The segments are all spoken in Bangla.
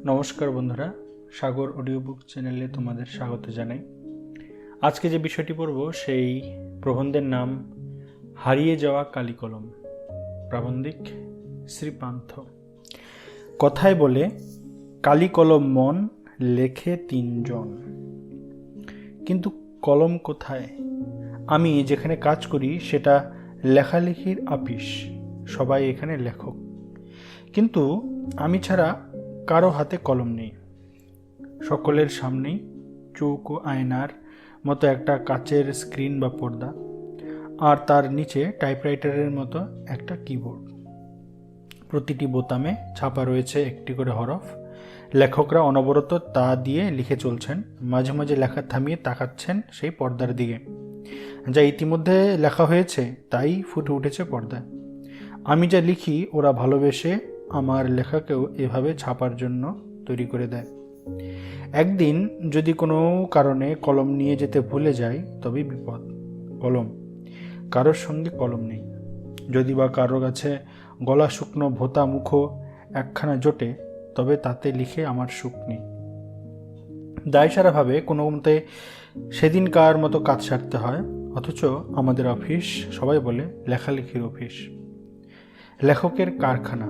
নমস্কার বন্ধুরা, সাগর অডিও বুক চ্যানেলে তোমাদের স্বাগত জানাই। আজকে যে বিষয়টি পড়ব সেই প্রবন্ধের নাম হারিয়ে যাওয়া কালিকলম। প্রাবন্ধিক শ্রীপান্থ। কথায় বলে কালিকলম মন লেখে তিনজন, কিন্তু কলম কোথায়? আমি যেখানে কাজ করি সেটা লেখালেখির আপিস, সবাই এখানে লেখক, কিন্তু আমি ছাড়া কারো হাতে কলম নেই। সকলের সামনেই চৌকো আয়নার মতো একটা কাচের স্ক্রিন বা পর্দা, আর তার নিচে টাইপরাইটারের মতো একটা কিবোর্ড। প্রতিটি বোতামে ছাপা রয়েছে একটি করে হরফ। লেখকরা অনবরত তা দিয়ে লিখে চলছেন, মাঝে মাঝে লেখা থামিয়ে তাকাচ্ছেন সেই পর্দার দিকে। যা ইতিমধ্যে লেখা হয়েছে তাই ফুটে উঠেছে পর্দায়। আমি যা লিখি ওরা ভালোবেসে আমার লেখাকেও এভাবে ছাপার জন্য তৈরি করে দেয়। একদিন যদি কোনো কারণে কলম নিয়ে যেতে ভুলে যাই তবেই বিপদ। কলম, কারোর সঙ্গে কলম নেই। যদি বা কারো কাছে গলা শুকনো ভোতা মুখো একখানা জোটে, তবে তাতে লিখে আমার সুখ নেই। দায়সারাভাবে কোনো মতে সেদিনকার মতো কাজ সারতে হয়, অথচ আমাদের অফিস সবাই বলে লেখালেখির অফিস, লেখকের কারখানা।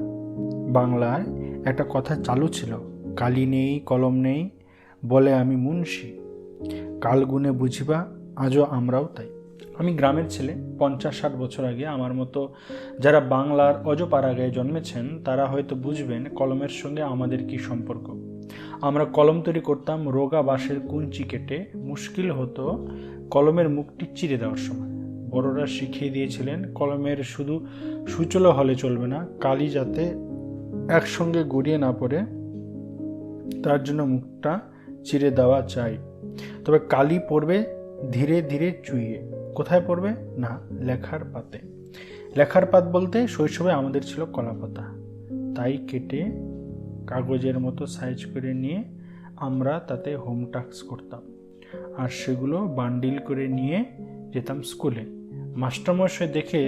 বাংলায় একটা কথা চালু ছিল, কালি নেই কলম নেই বলে আমি মুন্সি, কাল গুনে বুঝিবা আজও আমরাও তাই। আমি গ্রামের ছেলে। 50-60 বছর আগে আমার মতো যারা বাংলার অজপাড়াগায় জন্মেছেন তারা হয়তো বুঝবেন কলমের সঙ্গে আমাদের কি সম্পর্ক। আমরা কলম তৈরি করতাম রোগা বাঁশের কুঞ্চি কেটে। মুশকিল হতো কলমের মুখটি চিরে দেওয়ার সময়। বড়রা শিখিয়ে দিয়েছিলেন কলমের শুধু সূচলো হলে চলবে না, কালি যাতে একসঙ্গে গড়িয়ে না পড়ে তার জন্য মুখটা চিরে দেওয়া চাই। তবে কালি পড়বে ধীরে ধীরে চুইয়ে। কোথায় পড়বে? না, লেখার পাতে। লেখার পাত বলতে শৈশবে আমাদের ছিল কলাপাতা, তাই কেটে কাগজের মতো সাইজ করে নিয়ে আমরা তাতে হোম টাস্ক করতাম, আর সেগুলো বান্ডিল করে নিয়ে যেতাম স্কুলে। মাস্টারমশাই দেখে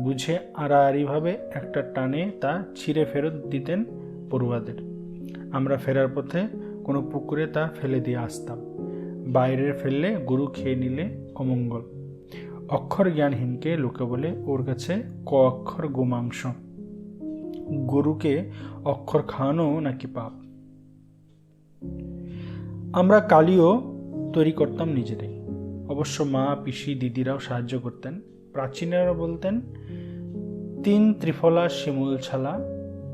বুঝে আড়াআড়িভাবে একটা টানে তা ছিঁড়ে ফেরত দিতেন পড়ুয়াদের। আমরা ফেরার পথে কোনো পুকুরে তা ফেলে দিয়ে আসতাম। বাইরে ফেললে গরু খেয়ে নিলে অমঙ্গল। অক্ষর জ্ঞানহীনকে লোকে বলে ওর কাছে ক অক্ষর গোমাংস। গরুকে অক্ষর খাওয়ানো নাকি পাপ। আমরা কালিও তৈরি করতাম নিজেরাই। অবশ্য মা, পিসি, দিদিরাও সাহায্য করতেন। প্রাচীনেরা বলতেন 3 ত্রিফলা শিমুল ছালা,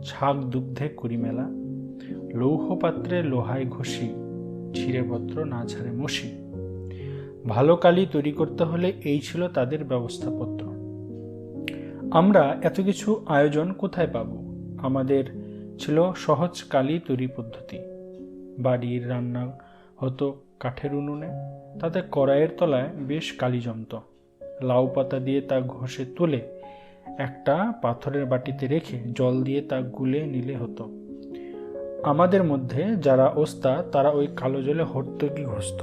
ছাগ দুগ্ধে করি মেলা, লৌহ পাত্রে লোহায় ঘষি, ছিঁড়ে পত্র না ছাড়ে মসি। ভালো কালি তৈরি করতে হলে এই ছিল তাদের ব্যবস্থাপত্র। আমরা এত কিছু আয়োজন কোথায় পাব? আমাদের ছিল সহজ কালি তৈরি পদ্ধতি। বাড়ির রান্না হতো কাঠের উনুনে, তাতে কড়াইয়ের তলায় বেশ কালি জমত। লাউ পাতা দিয়ে তা ঘষে তুলে একটা পাথরের বাটিতে রেখে জল দিয়ে তা গুলে নিলে হতো। আমাদের মধ্যে যারা ওস্তাদ তারা ওই কালো জলে হর্তকি ঘষত।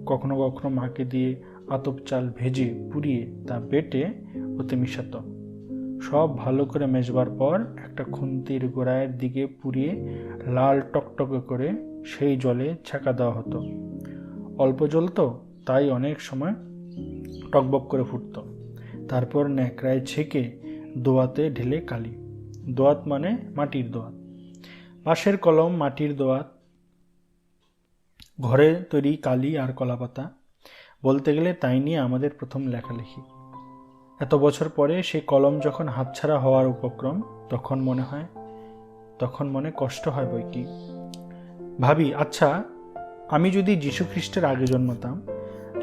কখনো কখনো মাকে দিয়ে আতপ চাল ভেজে পুড়িয়ে তা বেটে ওতে মিশাত। সব ভালো করে মেজবার পর একটা খুন্তির গোড়ায়ের দিকে পুড়িয়ে লাল টকটকে করে সেই জলে ছেঁকা দেওয়া হতো। অল্প জ্বলত, তাই অনেক সময় টকবক করে ফুটত। তারপর ন্যাকড়ায় ছেঁকে দোয়াতে ঢেলে কালি। দোয়াত মানে মাটির দোয়াত। বাঁশের কলম, মাটির দোয়াত, ঘরে তৈরি কালি আর কলাপাতা, বলতে গেলে তাই নিয়ে আমাদের প্রথম লেখালেখি। এত বছর পরে সেই কলম যখন হাতছাড়া হওয়ার উপক্রম, তখন মনে কষ্ট হয় বই কি। ভাবি, আচ্ছা, আমি যদি যীশু খ্রিস্টের আগে জন্মতাম,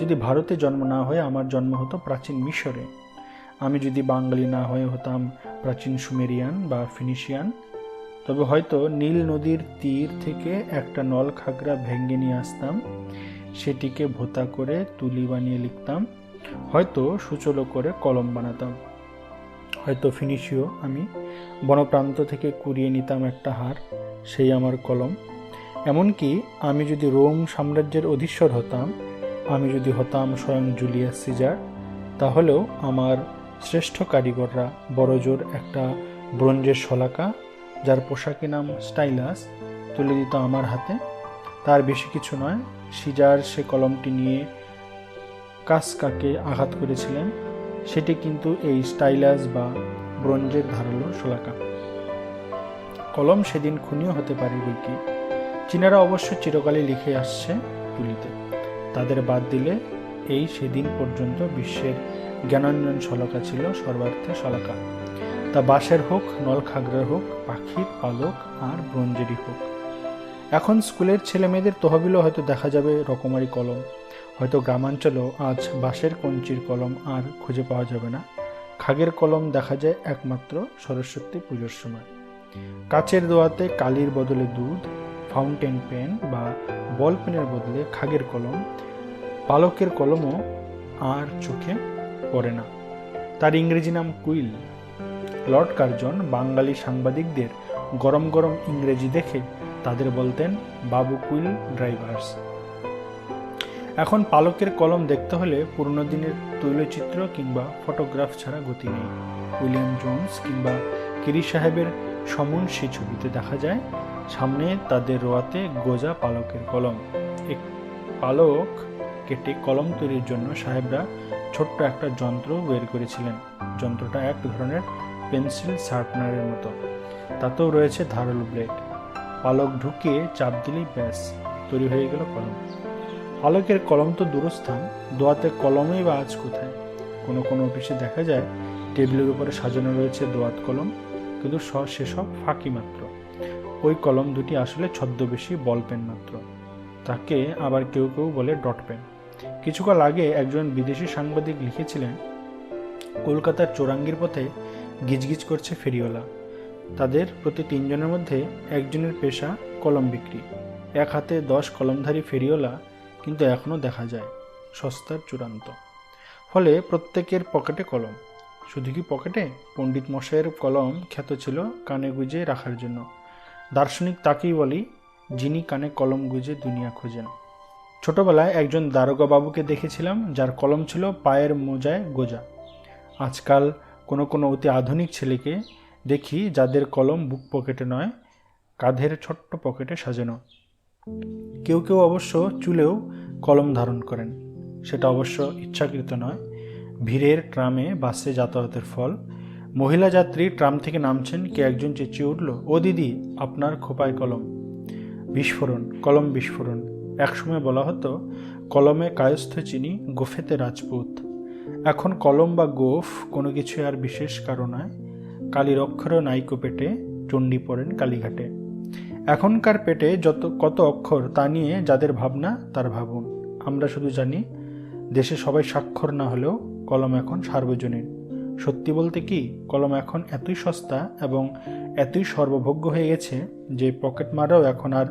যদি ভারতে জন্ম না হয়ে আমার জন্ম হতো প্রাচীন মিশরে, আমি যদি বাঙালি না হয়ে হতাম প্রাচীন সুমেরিয়ান বা ফিনিশিয়ান, তবে হয়তো নীল নদীর তীর থেকে একটা নল খাগড়া ভেঙে নিয়ে আসতাম, সেটিকে ভোতা করে তুলি বানিয়ে লিখতাম, হয়তো সূচলো করে কলম বানাতাম, হয়তো ফিনিশীয় আমি বনপ্রান্ত থেকে কুড়িয়ে নিতাম একটা হার, সেই আমার কলম। এমনকি আমি যদি রোম সাম্রাজ্যের অধীশ্বর হতাম, আমি যদি হতাম স্বয়ং জুলিয়াস সিজার, তাহলেও আমার শ্রেষ্ঠ কারিগররা বড়জোর একটা ব্রোঞ্জের শলাকা যার পোশাকি নাম স্টাইলাস তুলে দিত আমার হাতে। তার বেশি কিছু নয়, সিজার সে কলমটি নিয়ে কাসকাকে আঘাত করেছিলেন, সেটি কিন্তু এই স্টাইলাস বা ব্রোঞ্জের ধারালো শলাকা। কলম সেদিন খুনিও হতে পারে বইকি। চীনারা অবশ্য চিরকালই লিখে আসছে তুলিতে। তাদের বাদ দিলে এই সেদিন পর্যন্ত বিশ্বের জ্ঞানাঞ্জন শলাকা ছিল সর্বার্থে শলাকা। তা বাঁশের হোক, নলখাগড়ার হোক, পাখির পালক আর ব্রোঞ্জেরই হোক। এখন স্কুলের ছেলে মেয়েদের তহবিলও হয়তো দেখা যাবে রকমারি কলম। হয়তো গ্রামাঞ্চলেও আজ বাঁশের কঞ্চির কলম আর খুঁজে পাওয়া যাবে না। খাগের কলম দেখা যায় একমাত্র সরস্বতী পুজোর সময়। কাচের দোয়াতে কালির বদলে দুধ, ফাউন্টেন পেন বা বল পেনের বদলে খাগের কলম, পালকের কলমও আর চোখে পড়ে না। তার ইংরেজি নাম কুইল। লর্ড কার্জন বাঙালি সাংবাদিকদের গরম গরম ইংরেজি দেখে তাদের বলতেন বাবু কুইল ড্রাইভার্স। এখন পালকের কলম দেখতে হলে পুরনো দিনের তৈলচিত্র কিংবা ফটোগ্রাফ ছাড়া গতি নেই। উইলিয়াম জোন্স কিংবা কিরি সাহেবের সমুন্সী ছবিতে দেখা যায় সামনে তাদের রোয়াতে গোজা পালকের কলম। এক পালক কেটে কলম তৈরির জন্য সাহেবরা ছোট্ট একটা যন্ত্র বের করেছিলেন। যন্ত্রটা এক ধরনের পেন্সিল শার্পনারের মতো, তাতেও রয়েছে ধারালো ব্লেড। পালক ঢুকিয়ে চাপ দিলেই ব্যাস তৈরি হয়ে গেল কলম। পালকের কলম তো দূরস্থান, দোয়াতে কলমই বা আজ কোথায়? কোনো কোনো অফিসে দেখা যায় টেবিলের উপরে সাজানো রয়েছে দোয়াত কলম, কিন্তু সেসব ফাঁকি মাত্র। ওই কলম দুটি আসলে ছদ্মবেশী বল পেন মাত্র। তাকে আবার কেউ কেউ বলে ডট পেন। কিছুকাল আগে একজন বিদেশি সাংবাদিক লিখেছিলেন, কলকাতার চৌরাঙ্গীর পথে গিজগিজ করছে ফেরিওয়ালা। তাদের প্রতি 3 জনের মধ্যে একজনের পেশা কলম বিক্রি। এক হাতে 10 কলমধারী ফেরিওয়ালা কিন্তু এখনও দেখা যায়, সস্তার চূড়ান্ত। ফলে প্রত্যেকের পকেটে কলম। শুধু কি পকেটে? পণ্ডিত মশাইয়ের কলম খ্যাত ছিল কানে গুজে রাখার জন্য। দার্শনিক তাকেই বলি যিনি কানে কলম গুজে দুনিয়া খোঁজেন। ছোটবেলায় একজন দারোগা বাবুকে দেখেছিলাম যার কলম ছিল পায়ের মোজায় গোজা। আজকাল কোনো কোনো অতি আধুনিক ছেলেকে দেখি যাদের কলম বুক পকেটে নয়, কাঁধের ছোট্ট পকেটে সাজানো। কেউ কেউ অবশ্য চুলেও কলম ধারণ করেন। সেটা অবশ্য ইচ্ছাকৃত নয়, ভিড়ের ট্রামে বাসে যাতায়াতের ফল। মহিলা যাত্রী ট্রাম থেকে নামছেন, কে একজন চেঁচিয়ে উঠল, ও দিদি, আপনার খোপায় কলম। বিস্ফোরণ, কলম বিস্ফোরণ। একসময় বলা হতো কলমে কায়স্থ চিনি, গোফেতে রাজপুত। এখন কলম বা গোফ কোনো কিছু আর বিশেষ কারো নয়। কালীর অক্ষরও নাইকো পেটে, চণ্ডী পড়েন কালীঘাটে। এখনকার পেটে কত অক্ষর তা নিয়ে যাদের ভাবনা তার ভাবুন। আমরা শুধু জানি দেশে সবাই স্বাক্ষর না হলেও কলম এখন সার্বজনীন। সত্যি বলতে কি, কলম এখন এতই সস্তা এবং এতই সর্বভোগ্য হয়ে গেছে যে পকেট মারাও এখন আর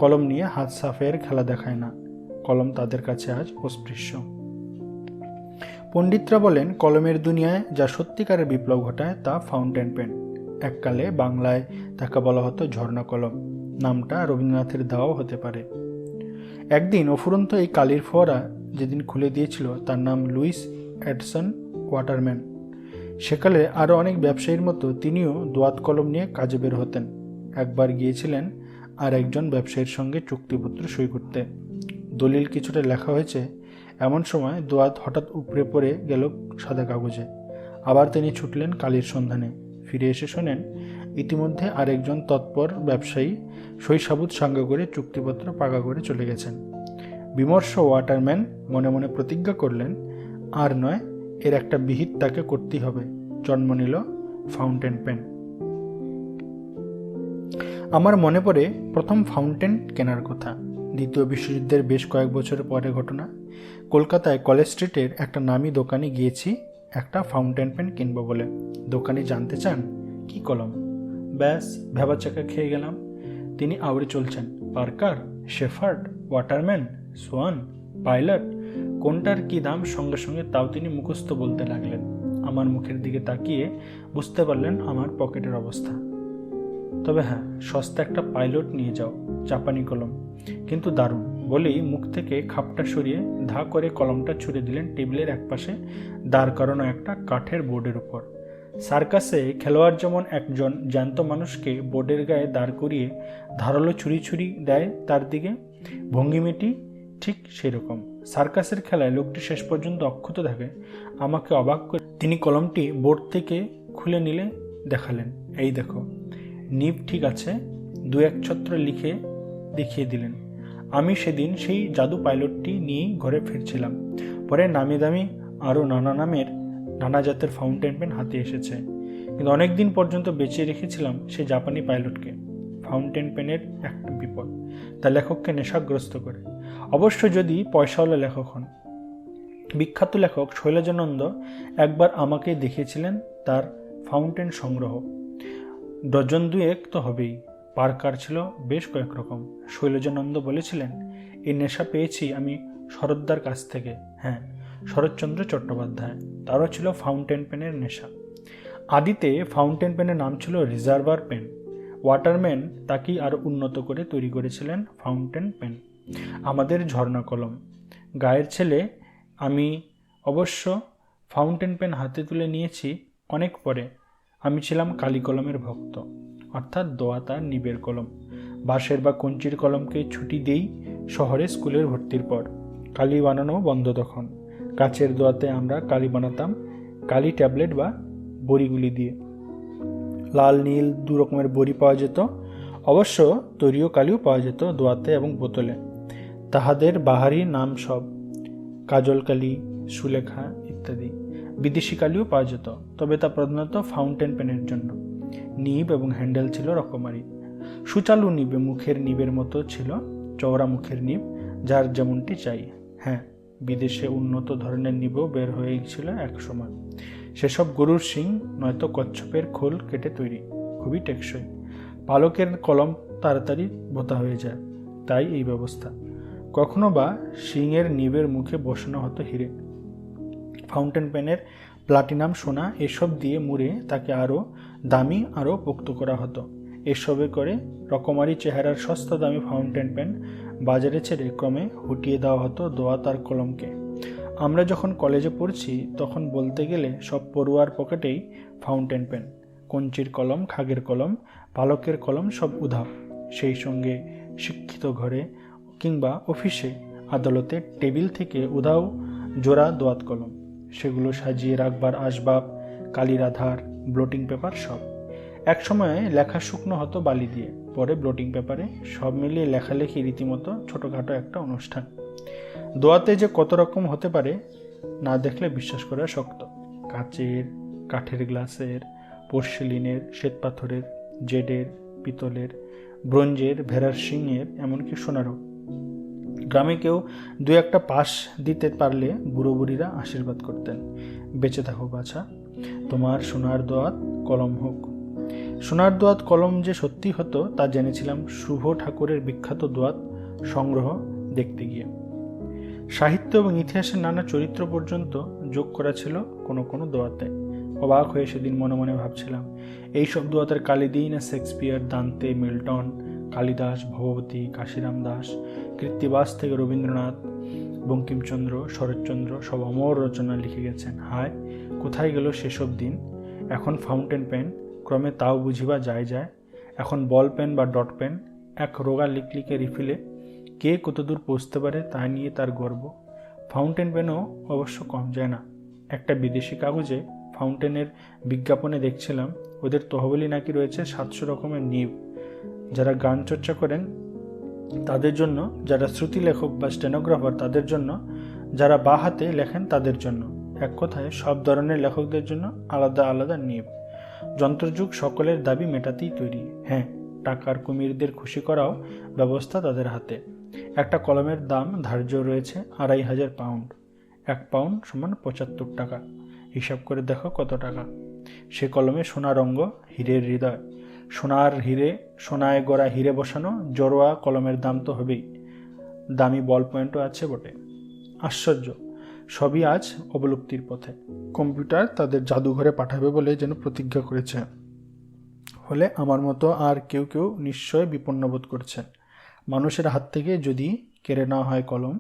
কলম নিয়ে হাত সাফের খেলা দেখায় না। কলম তাদের কাছে আজ অস্পৃশ্য। পণ্ডিতরা বলেন কলমের দুনিয়ায় যা সত্যিকারের বিপ্লব ঘটায় তা ফাউন্টেন পেন। এককালে বাংলায় তাকে বলা হতো ঝর্ণা কলম। নামটা রবীন্দ্রনাথের দেওয়াও হতে পারে। একদিন অফুরন্ত এই কালির ফোয়ারা যেদিন খুলে দিয়েছিল তার নাম লুইস এডসন ওয়াটারম্যান। সেকালে আরও অনেক ব্যবসায়ীর মতো তিনিও দোয়াত কলম নিয়ে কাজে বের হতেন। একবার গিয়েছিলেন আর একজন ব্যবসায়ীর সঙ্গে চুক্তিপত্র সই করতে। দলিল কিছুটা লেখা হয়েছে, এমন সময় দোয়াত হঠাৎ উপড়ে পড়ে গেল সাদা কাগজে। আবার তিনি ছুটলেন কালির সন্ধানে। ফিরে এসে শোনেন ইতিমধ্যে আরেকজন তৎপর ব্যবসায়ী সই সাবুত সাঙ্গ করে চুক্তিপত্র পাকা করে চলে গেছেন। বিমর্ষ ওয়াটারম্যান মনে মনে প্রতিজ্ঞা করলেন, আর নয়, এর একটা বিহিত তাকে করতেই হবে। জন্ম নিল ফাউন্টেন পেন। আমার মনে পড়ে প্রথম ফাউন্টেন কেনার কথা। দ্বিতীয় বিশ্বযুদ্ধের বেশ কয়েক বছর পরে ঘটনা। কলকাতায় কলেজ স্ট্রিটের একটা নামি দোকানে গিয়েছি একটা ফাউন্টেন পেন কিনবো বলে। দোকানি জানতে চান কি কলম। ব্যাস ভেবাচাকা খেয়ে গেলাম। তিনি আউড়ে চলছেন, Parker, Shepherd, Waterman, Swan, Pilot, কোনটার কি দাম সঙ্গে সঙ্গে তাও তিনি মুখস্থ বলতে লাগলেন। আমার মুখের দিকে তাকিয়ে বুঝতে পারলেন আমার পকেটের অবস্থা। তবে হ্যাঁ, সস্তা একটা পাইলট নিয়ে যাও, জাপানি কলম, কিন্তু দারুণ বলেই মুখ থেকে খাপটা সরিয়ে ধা করে কলমটা ছুঁড়ে দিলেন টেবিলের একপাশে দাঁড় করানো একটা কাঠের বোর্ডের উপর। সার্কাসে খেলোয়াড় যেমন একজন জ্যান্ত মানুষকে বোর্ডের গায়ে দাঁড় করিয়ে ধারালো ছুরি ছুরি দেয় তার দিকে, ভঙ্গিমিটি ঠিক সেরকম। সার্কাসের খেলায় লোকটি শেষ পর্যন্ত অক্ষত থাকে। আমাকে অবাক করে তিনি কলমটি বোর্ড থেকে খুলে নিলে দেখালেন, এই দেখো, নিব ঠিক আছে, দু এক ছত্র লিখে দেখিয়ে দিলেন। আমি সেদিন সেই জাদু পাইলটটি নিয়েই ঘরে ফিরছিলাম। পরে নামি দামি আরও নানা জাতের ফাউন্টেন পেন হাতে এসেছে, কিন্তু অনেক দিন পর্যন্ত বেঁচে রেখেছিলাম সেই জাপানি পাইলটকে। ফাউন্টেন পেনের একটা বিপদ, তা লেখককে নেশাগ্রস্ত করে, অবশ্য যদি পয়সাওয়ালা লেখক হন। বিখ্যাত লেখক শৈলজানন্দ একবার আমাকে দেখিয়েছিলেন তার ফাউন্টেন সংগ্রহ, ডজন দুয়েক তো হবেই। পার্কার ছিল বেশ কয়েক রকম। শৈলজানন্দ বলেছিলেন, এই নেশা পেয়েছি আমি শরৎদার কাছ থেকে। হ্যাঁ, শরৎচন্দ্র চট্টোপাধ্যায়, তারও ছিল ফাউন্টেন পেনের নেশা। আদিতে ফাউন্টেন পেনের নাম ছিল রিজার্ভার পেন। ওয়াটারম্যান তাকেই আরও উন্নত করে তৈরি করেছিলেন ফাউন্টেন পেন। আমাদের ঝর্ণা কলম, গায়ের ছেলে আমি অবশ্য ফাউন্টেন পেন হাতে তুলে নিয়েছি অনেক পরে। আমি ছিলাম কালি কলমের ভক্ত, অর্থাৎ দোয়াত আর নিবের কলম। বাঁশের বা কঞ্চির কলমকে ছুটি দেই শহরে স্কুলের ভর্তির পর। কালি বানানো বন্ধ তখন। কাচের দোয়াতে আমরা কালি বানাতাম কালি ট্যাবলেট বা বড়িগুলি দিয়ে। লাল নীল দু রকমের বড়ি পাওয়া যেত, অবশ্য তৈরিও কালিও পাওয়া যেত দোয়াতে এবং বোতলে। তাহাদের বাহারি নাম সব, কাজল কালি, সুলেখা ইত্যাদি। বিদেশি কালিও পাওয়া যেত, তবে তা প্রধানত ফাউন্টেন পেনের জন্য। নিব এবং হ্যান্ডেল ছিল রকমারি। সুচালু নিবে মুখের নিবের মতো ছিল, চওড়া মুখের নিব, যার যেমনটি চাই। হ্যাঁ, বিদেশে উন্নত ধরনের নিবও বের হয়ে গেছিল এক সময়। সেসব গরুর শিং নয়তো কচ্ছপের খোল কেটে তৈরি, খুবই টেকসই। পালকের কলম তাড়াতাড়ি বোতা হয়ে যায়, তাই এই ব্যবস্থা। কখনো বা শিংয়ের নিবের মুখে বসানো হতো হিরে। ফাউন্টেন পেনের প্লাটিনাম, সোনা এসব দিয়ে মুড়ে তাকে আরও দামি আরও পোক্ত করা হতো। এসবে করে রকমারি চেহারার সস্তা দামি ফাউন্টেন পেন বাজারে ছেড়ে ক্রমে হুটিয়ে দেওয়া হতো দোয়াত আর কলমকে। আমরা যখন কলেজে পড়ছি তখন বলতে গেলে সব পড়ুয়ার পকেটেই ফাউন্টেন পেন, কঞ্চির কলম, খাগের কলম, পালকের কলম সব উধাও। সেই সঙ্গে শিক্ষিত ঘরে কিংবা অফিসে আদালতে টেবিল থেকে উধাও জোড়া দোয়াত কলম, সেগুলো সাজিয়ে রাখবার আসবাব, কালির আধার, ব্লটিং পেপার সব। এক সময়ে লেখা শুকনো হতো বালি দিয়ে, পরে ব্লটিং পেপারে, সব মিলিয়ে লেখালেখি রীতিমতো ছোটোখাটো একটা অনুষ্ঠান। দোয়াতে যে কত রকম হতে পারে না দেখলে বিশ্বাস করা শক্ত। কাচের, কাঠের গ্লাসের, পোর্সেলিনের, শ্বেতপাথরের, জেডের, পিতলের, ব্রোঞ্জের, ভেড়ার শিংয়ের, এমনকি সোনারও। গ্রামে কেউ দু একটা পাশ দিতে পারলে বুড়ো বুড়িরা আশীর্বাদ করতেন, বেঁচে থাকো বাছা, তোমার সোনার দোয়াত কলম হোক। সোনার দোয়াত কলম যে সত্যি হতো তা জেনেছিলাম শুভ ঠাকুরের বিখ্যাত দোয়াত সংগ্রহ দেখতে গিয়ে। সাহিত্য এবং ইতিহাসের নানা চরিত্র পর্যন্ত যোগ করা ছিল কোনো কোনো দোয়াতে। অবাক হয়ে সেদিন মনে মনে ভাবছিলাম, এইসব দোয়াতের কালি দিই না শেক্সপিয়ার, দান্তে, মিল্টন, কালিদাস, ভগবতী, কাশিরাম দাস, কৃত্তিবাস থেকে রবীন্দ্রনাথ, বঙ্কিমচন্দ্র, শরৎচন্দ্র সব অমর রচনা লিখে গেছেন। হায়, কোথায় গেল সেসব দিন! এখন ফাউন্টেন পেন, ক্রমে তাও বুঝিবা যায়। এখন বল পেন বা ডট পেন, এক রোগা লিকলিকে রিফিলে কে কতদূর পৌঁছতে পারে তা নিয়ে তার গর্ব। ফাউন্টেন পেনও অবশ্য কম যায় না। একটা বিদেশি কাগজে ফাউন্টেনের বিজ্ঞাপনে দেখছিলাম ওদের তহবিলে নাকি রয়েছে 700 রকমের নিব। যারা গান চর্চা করেন তাদের জন্য, যারা শ্রুতি লেখক বা স্টেনোগ্রাফার তাদের জন্য, যারা বা হাতে লেখেন তাদের জন্য, এক কথায় সব ধরনের লেখকদের জন্য আলাদা আলাদা নিব। যন্ত্রযুগ সকলের দাবি মেটাতেই তৈরি। হ্যাঁ, টাকার কুমিরদের খুশি করাও ব্যবস্থা তাদের হাতে। একটা কলমের দাম ধার্য রয়েছে 2500 পাউন্ড। 1 পাউন্ড সমান 75 টাকা। হিসাব করে দেখো কত টাকা। সে কলমে সোনা রঙ্গ, হীরের হৃদয়, সোনার হিরে, সোনায় গড়া হিরে বসানো জড়োয়া কলমের দাম তো হবেই। দামি বল পয়েন্টও আছে বটে। আশ্চর্য, সবই আজ অবলুপ্তির পথে। কম্পিউটার তাদের জাদুঘরে পাঠাবে বলে যেন প্রতিজ্ঞা করেছে। ফলে আমার মতো আর কেউ কেউ নিশ্চয় বিপন্নবোধ করছেন। মানুষের হাত থেকে যদি কেড়ে নেওয়া হয় কলম,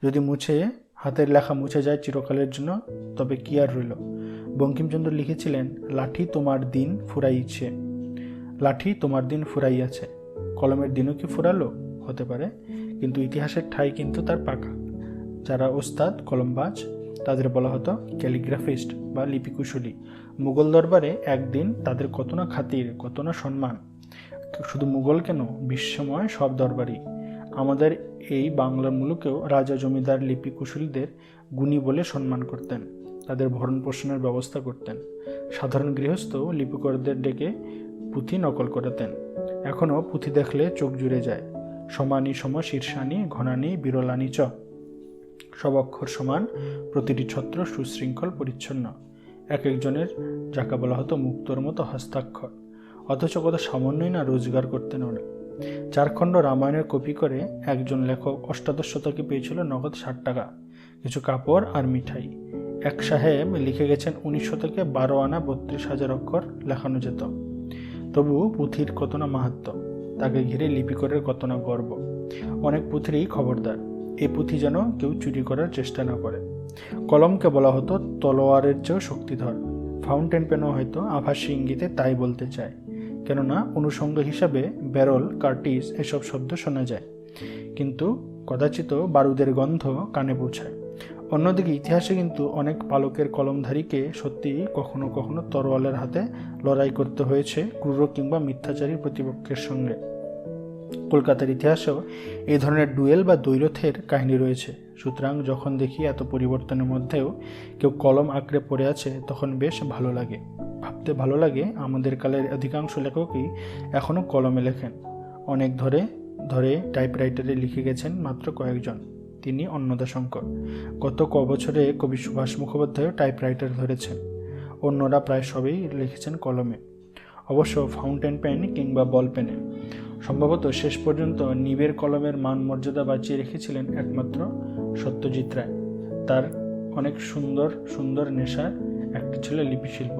যদি মুছে হাতের লেখা মুছে যায় চিরকালের জন্য, তবে কি আর রইল। বঙ্কিমচন্দ্র লিখেছিলেন, লাঠি তোমার দিন ফুরাইছে। লাঠি তোমার দিন ফুরাইয়াছে, কলমের দিনও কি ফুরালো? হতে পারে, কিন্তু ইতিহাসের ঠাঁই কিন্তু তার পাকা। যারা ওস্তাদ কলমবাজ তাদের বলা হতো ক্যালিগ্রাফিস্ট বা লিপিকুশলী। মুঘল দরবারে একদিন তাদের কত না খাতির, কত না সম্মান। শুধু মুঘল কেন, বিশ্বময় সব দরবারই। আমাদের এই বাংলার মুলুকেও রাজা জমিদার লিপিকুশলীদের গুণী বলে সম্মান করতেন, তাদের ভরণ পোষণের ব্যবস্থা করতেন। সাধারণ গৃহস্থ লিপিকরদের ডেকে পুঁথি নকল করাতেন। এখনও পুঁথি দেখলে চোখ জুড়ে যায়। সমানি সম শীর্ষানি ঘনানি বিরলানি চ, সব অক্ষর সমান, প্রতিটি ছত্র সুশৃঙ্খল পরিচ্ছন্ন। এক একজনের যাকে বলা হতো মুক্তোর মতো হস্তাক্ষর। অথচ কত সামান্যই না রোজগার করতেন ওরা। 4 খণ্ড রামায়ণের কপি করে একজন লেখক অষ্টাদশ শতকে পেয়েছিল নগদ 60 টাকা, কিছু কাপড় আর মিঠাই। এক সাহেব লিখে গেছেন 19 শতকে 12 আনা 32,000 অক্ষর লেখানো যেত। তবু পুঁথির কত না মাহাত্ম্য, তাকে ঘিরে লিপিকরের কত না গর্ব। অনেক পুঁথিরই খবরদার, এই পুঁথি যেন কেউ চুরি করার চেষ্টা না করে। কলমকে বলা হতো তলোয়ারের চেয়েও শক্তিধর। ফাউন্টেন পেনও হয়তো আভাসী ইঙ্গিতে তাই বলতে চায়, কেননা অনুষঙ্গ হিসাবে ব্যারল, কার্টিস এসব শব্দ শোনা যায়, কিন্তু কদাচিৎ বারুদের গন্ধ কানে পৌঁছায়। অন্যদিকে ইতিহাসে কিন্তু অনেক পালকের কলমধারীকে সত্যি কখনো কখনো তরোয়ালের হাতে লড়াই করতে হয়েছে ক্রূর কিংবা মিথ্যাচারী প্রতিপক্ষের সঙ্গে। কলকাতার ইতিহাসেও এই ধরনের ডুয়েল বা দ্বৈরথের কাহিনী রয়েছে। সুতরাং যখন দেখি এত পরিবর্তনের মধ্যেও কেউ কলম আঁকড়ে পড়ে আছে, তখন বেশ ভালো লাগে। ভাবতে ভালো লাগে আমাদের কালের অধিকাংশ লেখকই এখনও কলমে লেখেন। অনেক ধরে ধরে টাইপরাইটারে লিখে গেছেন মাত্র কয়েকজন, তিনি অন্নদাশঙ্কর। গত বছরে কবি সুভাষ মুখোপাধ্যায়ও টাইপরাইটার ধরেছেন। অন্যরা প্রায় সবই লিখেছেন কলমে, অবশ্য ফাউন্টেন পেন কিংবা বল পেনে। সম্ভবত শেষ পর্যন্ত নিবের কলমের মান মর্যাদা বাঁচিয়ে রেখেছিলেন একমাত্র সত্যজিৎ রায়। তার অনেক সুন্দর সুন্দর নেশার একটি ছিল লিপিশিল্প।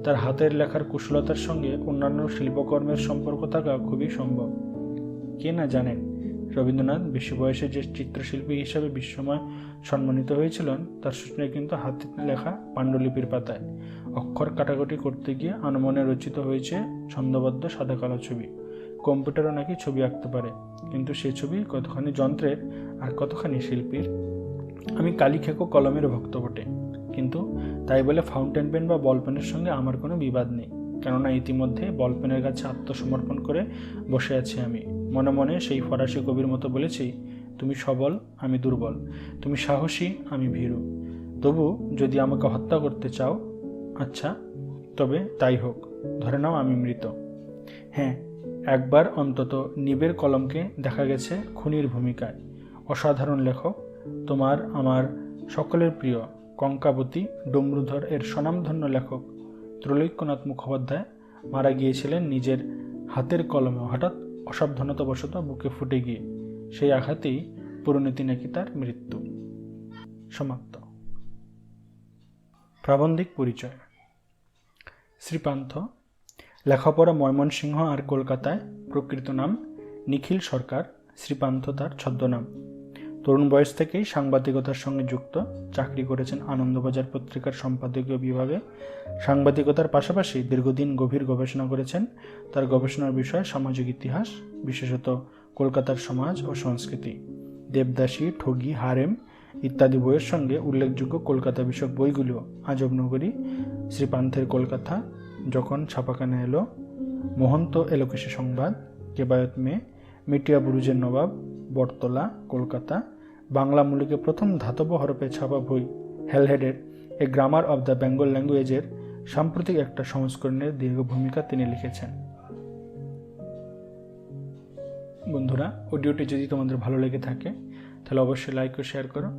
তার হাতের লেখার কুশলতার সঙ্গে অন্যান্য শিল্পকর্মের সম্পর্ক থাকা খুবই সম্ভব। কে না জানেন রবীন্দ্রনাথ বেশি বয়সে যে চিত্রশিল্পী হিসাবে বিশ্বময় সম্মানিত হয়েছিলেন, তার সূচনা কিন্তু হাতে লেখা পাণ্ডুলিপির পাতায়। অক্ষর কাটাকুটি করতে গিয়ে আনমনে রচিত হয়েছে ছন্দবদ্ধ সাদা কালো ছবি। কম্পিউটারও নাকি ছবি আঁকতে পারে, কিন্তু সে ছবি কতখানি যন্ত্রের আর কতখানি শিল্পীর। আমি কালিখেকো কলমের ভক্ত বটে, কিন্তু তাই বলে ফাউন্টেন পেন বা বল পেনের সঙ্গে আমার কোনো বিবাদ নেই। কেননা ইতিমধ্যে বল পেনের কাছে আত্মসমর্পণ করে বসে আছি আমি। মনে মনে সেই ফরাসি কবির মতো বলেছি, তুমি সবল, আমি দুর্বল, তুমি সাহসী, আমি ভীরু। তবু যদি আমাকে হত্যা করতে চাও, আচ্ছা তবে তাই হোক, ধরে নাও আমি মৃত। হ্যাঁ, একবার অন্তত নিবের কলমকে দেখা গেছে খুনির ভূমিকায়। অসাধারণ লেখক, তোমার আমার সকলের প্রিয় কঙ্কাবতী ডমরুধর এর স্বনামধন্য লেখক ত্রৈলোক্যনাথ মুখোপাধ্যায় মারা গিয়েছিলেন নিজের হাতের কলমে, হঠাৎ অসাবধানতাবশত বুকে ফুটে গিয়ে। সেই আঘাতেই পরিণতি নাকি তার মৃত্যু। সমাপ্ত। প্রাবন্ধিক পরিচয়। শ্রীপান্থ, লেখাপড়া ময়মনসিংহ আর কলকাতায়, প্রকৃত নাম নিখিল সরকার। শ্রীপান্থ তার ছদ্মনাম। তরুণ বয়স থেকেই সাংবাদিকতার সঙ্গে যুক্ত। চাকরি করেছেন আনন্দবাজার পত্রিকার সম্পাদকীয় বিভাগে। সাংবাদিকতার পাশাপাশি দীর্ঘদিন গভীর গবেষণা করেছেন। তার গবেষণার বিষয় সামাজিক ইতিহাস, বিশেষত কলকাতার সমাজ ও সংস্কৃতি। দেবদাসী, ঠগী, হারেম ইত্যাদি বইয়ের সঙ্গে উল্লেখযোগ্য কলকাতা বিষয়ক বইগুলো আজব নগরী, শ্রীপান্থের কলকাতা, যখন ছাপাখানা এলো, মহন্ত এলোকেশে সংবাদ, কেবায়ত মেয়ে, মিটিয়া বুরুজের নবাব, বটতলা, কলকাতা, বাংলা মূলিকে প্রথম ধাতব হরফে ছাপা বই হেলহেডের a grammar of the Bengal ল্যাঙ্গুয়েজের সাম্প্রতিক একটা সংস্করণের দীর্ঘ ভূমিকা তিনি লিখেছেন। বন্ধুরা, অডিওটি যদি তোমাদের ভালো লেগে থাকে তাহলে অবশ্যই লাইক ও শেয়ার করো।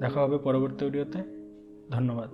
দেখা হবে পরবর্তী অডিওতে। ধন্যবাদ।